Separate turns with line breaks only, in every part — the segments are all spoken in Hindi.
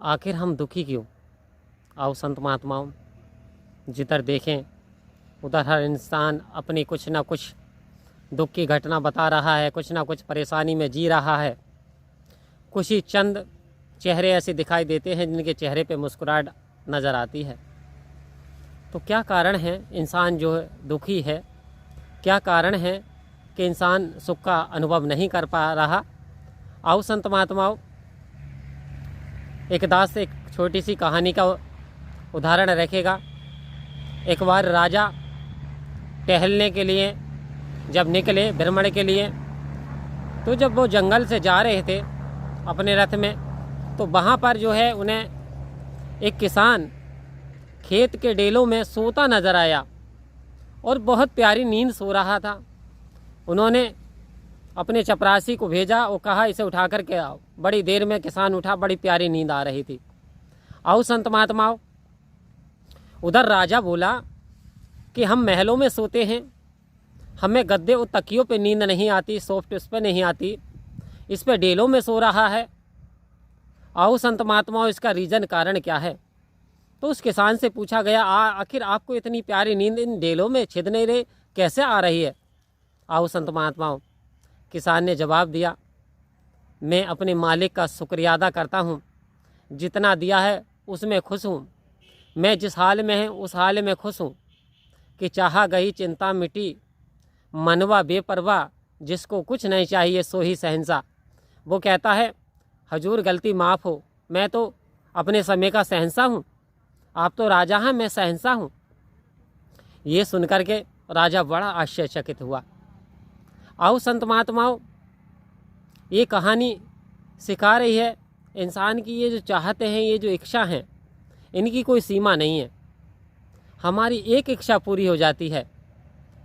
आखिर हम दुखी क्यों? आओ संत महात्माओं, जिधर देखें उधर हर इंसान अपनी कुछ ना कुछ दुख की घटना बता रहा है, कुछ ना कुछ परेशानी में जी रहा है। कुछ ही चंद चेहरे ऐसे दिखाई देते हैं जिनके चेहरे पे मुस्कुराहट नज़र आती है। तो क्या कारण है इंसान जो है दुखी है? क्या कारण है कि इंसान सुख का अनुभव नहीं कर पा रहा? आओ संत महात्माओं, एक दास से एक छोटी सी कहानी का उदाहरण रखेगा। एक बार राजा टहलने के लिए जब निकले भ्रमण के लिए, तो जब वो जंगल से जा रहे थे अपने रथ में, तो वहाँ पर जो है उन्हें एक किसान खेत के डेलों में सोता नज़र आया और बहुत प्यारी नींद सो रहा था। उन्होंने अपने चपरासी को भेजा और कहा इसे उठा कर के आओ। बड़ी देर में किसान उठा, बड़ी प्यारी नींद आ रही थी। आओ संत महात्माओं, उधर राजा बोला कि हम महलों में सोते हैं, हमें गद्दे और तकियों पे नींद नहीं आती, सॉफ्ट उस पर नहीं आती, इस पे डेलों में सो रहा है। आओ संत महात्माओं, इसका रीज़न कारण क्या है? तो उस किसान से पूछा गया, आखिर आपको इतनी प्यारी नींद इन डेलों में छिद नहीं रही, कैसे आ रही है? आओ संत महात्माओं, किसान ने जवाब दिया, मैं अपने मालिक का शुक्रिया अदा करता हूँ, जितना दिया है उसमें खुश हूँ। मैं जिस हाल में है उस हाल में खुश हूँ कि चाहा गई चिंता मिटी, मनवा बेपरवाह, जिसको कुछ नहीं चाहिए सो ही शहंशाह। वो कहता है, हजूर गलती माफ़ हो, मैं तो अपने समय का शहंशाह हूँ, आप तो राजा हैं, मैं शहंशाह हूँ। ये सुनकर के राजा बड़ा आश्चर्यचकित हुआ। आओ संत महात्माओं, ये कहानी सिखा रही है इंसान की ये जो चाहते हैं, ये जो इच्छा हैं, इनकी कोई सीमा नहीं है। हमारी एक इच्छा पूरी हो जाती है।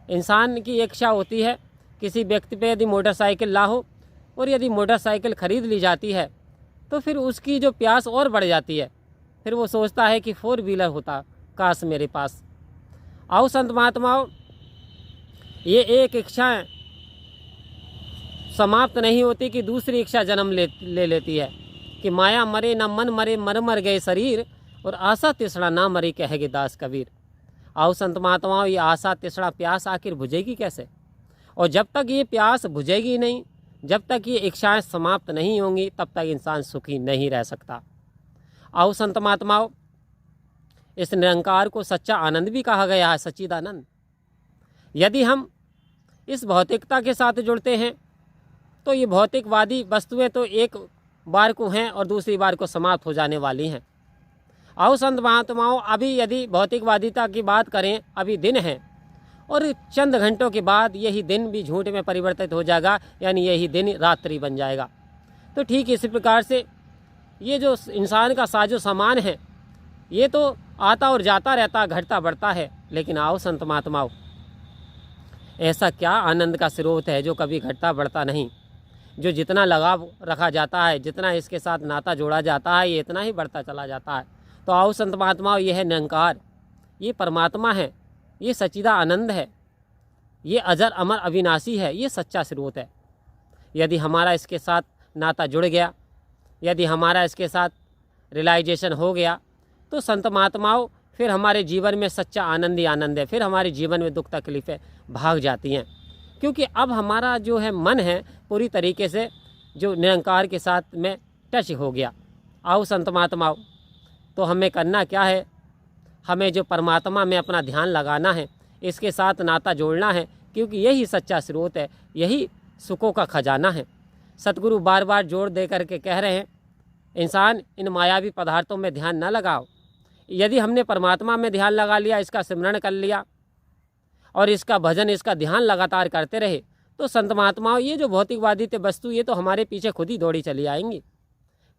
इंसान की इच्छा होती है किसी व्यक्ति पे यदि मोटरसाइकिल ला हो, और यदि मोटरसाइकिल ख़रीद ली जाती है तो फिर उसकी जो प्यास और बढ़ जाती है, फिर वो सोचता है कि 4 व्हीलर होता काश मेरे पास। आओ संत महात्माओं, ये एक इच्छाएं समाप्त नहीं होती कि दूसरी इच्छा जन्म ले लेती है कि माया मरे न मन मरे, मर मर गए शरीर, और आशा तिसड़ा ना मरी कहेगे दास कबीर। आओ संत महात्माओं, ये आशा तिसड़ा प्यास आखिर बुझेगी कैसे? और जब तक ये प्यास बुझेगी नहीं, जब तक ये इच्छाएं समाप्त नहीं होंगी, तब तक इंसान सुखी नहीं रह सकता। आओ संत महात्माओं, इस निरंकार को सच्चा आनंद भी कहा गया है, सच्चिदानंद। यदि हम इस भौतिकता के साथ जुड़ते हैं तो ये भौतिकवादी वस्तुएं तो एक बार को हैं और दूसरी बार को समाप्त हो जाने वाली हैं। आओ संत महात्माओं, अभी यदि भौतिकवादिता की बात करें, अभी दिन है और चंद घंटों के बाद यही दिन भी झूठ में परिवर्तित हो जाएगा, यानी यही दिन रात्रि बन जाएगा। तो ठीक इसी प्रकार से ये जो इंसान का साजो सामान है, ये तो आता और जाता रहता, घटता बढ़ता है। लेकिन आओ संत महात्माओं, ऐसा क्या आनंद का स्रोत है जो कभी घटता बढ़ता नहीं, जो जितना लगाव रखा जाता है, जितना इसके साथ नाता जोड़ा जाता है, ये इतना ही बढ़ता चला जाता है। तो आओ संत महात्माओं, ये है निरंकार, ये परमात्मा है, ये सच्चिदा आनंद है, ये अजर अमर अविनाशी है, ये सच्चा स्रोत है। यदि हमारा इसके साथ नाता जुड़ गया, यदि हमारा इसके साथ रियलाइजेशन हो गया, तो संत महात्माओं फिर हमारे जीवन में सच्चा आनंद ही आनंद है। फिर हमारे जीवन में दुख तकलीफ़ें भाग जाती हैं, क्योंकि अब हमारा जो है मन है पूरी तरीके से जो निरंकार के साथ में टच हो गया। आओ संत महात्माओं, तो हमें करना क्या है? हमें जो परमात्मा में अपना ध्यान लगाना है, इसके साथ नाता जोड़ना है, क्योंकि यही सच्चा स्रोत है, यही सुखों का खजाना है। सतगुरु बार बार जोर दे करके कह रहे हैं, इंसान इन मायावी पदार्थों में ध्यान न लगाओ। यदि हमने परमात्मा में ध्यान लगा लिया, इसका सिमरण कर लिया और इसका भजन, इसका ध्यान लगातार करते रहे, तो संत महात्माओं, ये जो भौतिकवादी थे वस्तु, ये तो हमारे पीछे खुद ही दौड़ी चली आएंगी।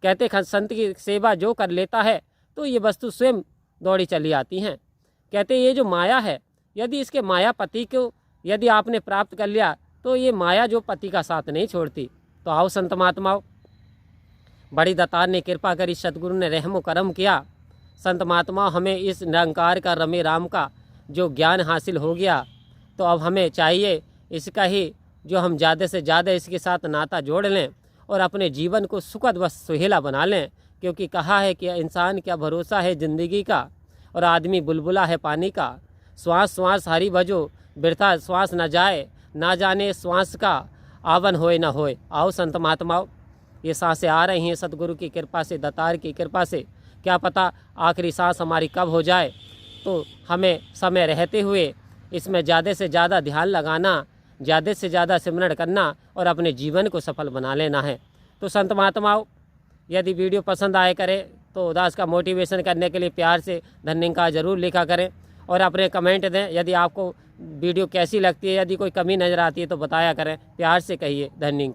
कहते संत की सेवा जो कर लेता है तो ये वस्तु स्वयं दौड़ी चली आती हैं। कहते ये जो माया है, यदि इसके माया पति को यदि आपने प्राप्त कर लिया, तो ये माया जो पति का साथ नहीं छोड़ती। तो आओ संत महात्माओं, बड़ी दातार ने कृपा करी, सतगुरु ने रहम करम किया। संत महात्मा, हमें इस निरंकार का, रमे राम का जो ज्ञान हासिल हो गया, तो अब हमें चाहिए इसका ही जो हम ज़्यादा से ज़्यादा इसके साथ नाता जोड़ लें और अपने जीवन को सुखद व सुहेला बना लें, क्योंकि कहा है कि इंसान क्या भरोसा है ज़िंदगी का, और आदमी बुलबुला है पानी का। श्वास श्वास हरि भजो, वृथा श्वास न जाए, ना जाने श्वास का आवन होए न होए। आओ संत महात्माओं, ये सांसें आ रही हैं सतगुरु की कृपा से, दातार की कृपा से। क्या पता आखिरी सांस हमारी कब हो जाए, तो हमें समय रहते हुए इसमें ज़्यादा से ज़्यादा ध्यान लगाना, ज़्यादा से ज़्यादा सिमरण करना और अपने जीवन को सफल बना लेना है। तो संत महात्माओं, यदि वीडियो पसंद आए करे तो उदास का मोटिवेशन करने के लिए प्यार से धन्यवाद ज़रूर लिखा करें और अपने कमेंट दें। यदि आपको वीडियो कैसी लगती है, यदि कोई कमी नज़र आती है तो बताया करें, प्यार से कहिए। धन्यवाद।